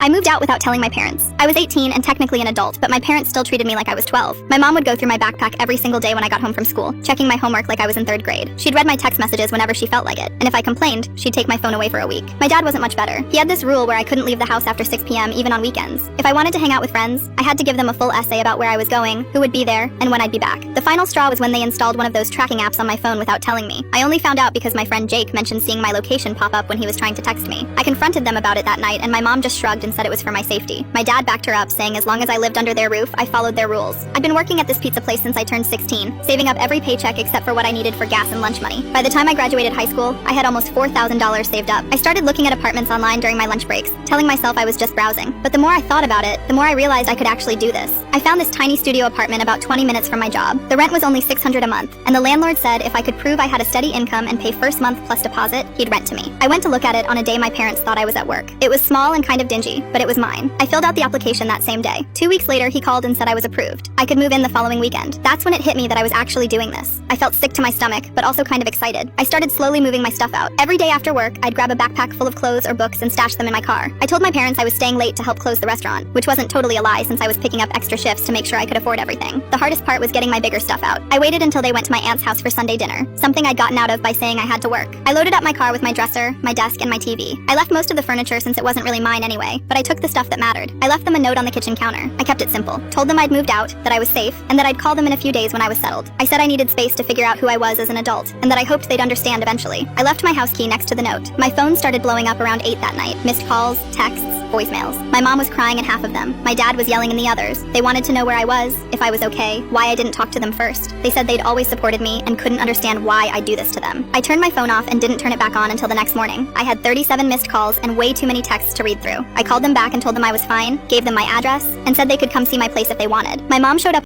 I moved out without telling my parents. I was 18 and technically an adult, but my parents still treated me like I was 12. My mom would go through my backpack every single day when I got home from school, checking my homework like I was in 3rd grade. She'd read my text messages whenever she felt like it, and if I complained, she'd take my phone away for a week. My dad wasn't much better. He had this rule where I couldn't leave the house after 6 p.m. even on weekends. If I wanted to hang out with friends, I had to give them a full essay about where I was going, who would be there, and when I'd be back. The final straw was when they installed one of those tracking apps on my phone without telling me. I only found out because my friend Jake mentioned seeing my location pop up when he was trying to text me. I confronted them about it that night, and my mom just shrugged and said it was for my safety. My dad backed her up, saying as long as I lived under their roof, I followed their rules. I'd been working at this pizza place since I turned 16, saving up every paycheck except for what I needed for gas and lunch money. By the time I graduated high school, I had almost $4,000 saved up. I started looking at apartments online during my lunch breaks, telling myself I was just browsing. But the more I thought about it, the more I realized I could actually do this. I found this tiny studio apartment about 20 minutes from my job. The rent was only $600 a month, and the landlord said if I could prove I had a steady income and pay first month plus deposit, he'd rent to me. I went to look at it on a day my parents thought I was at work. It was small and kind of dingy, but it was mine. I filled out the application that same day. 2 weeks later, he called and said I was approved. I could move in the following weekend. That's when it hit me that I was actually doing this. I felt sick to my stomach, but also kind of excited. I started slowly moving my stuff out. Every day after work, I'd grab a backpack full of clothes or books and stash them in my car. I told my parents I was staying late to help close the restaurant, which wasn't totally a lie since I was picking up extra shifts to make sure I could afford everything. The hardest part was getting my bigger stuff out. I waited until they went to my aunt's house for Sunday dinner, something I'd gotten out of by saying I had to work. I loaded up my car with my dresser, my desk, and my TV. I left most of the furniture since it wasn't really mine anyway, but I took the stuff that mattered. I left them a note on the kitchen counter. I kept it simple. Told them I'd moved out, that I was safe, and that I'd call them in a few days when I was settled. I said I needed space to figure out who I was as an adult, and that I hoped they'd understand eventually. I left my house key next to the note. My phone started blowing up around 8 that night. Missed calls, texts, voicemails. My mom was crying in half of them. My dad was yelling in the others. They wanted to know where I was, if I was okay, why I didn't talk to them first. They said they'd always supported me and couldn't understand why I'd do this to them. I turned my phone off and didn't turn it back on until the next morning. I had 37 missed calls and way too many texts to read through. I called them back and told them I was fine, gave them my address, and said they could come see my place if they wanted. My mom showed up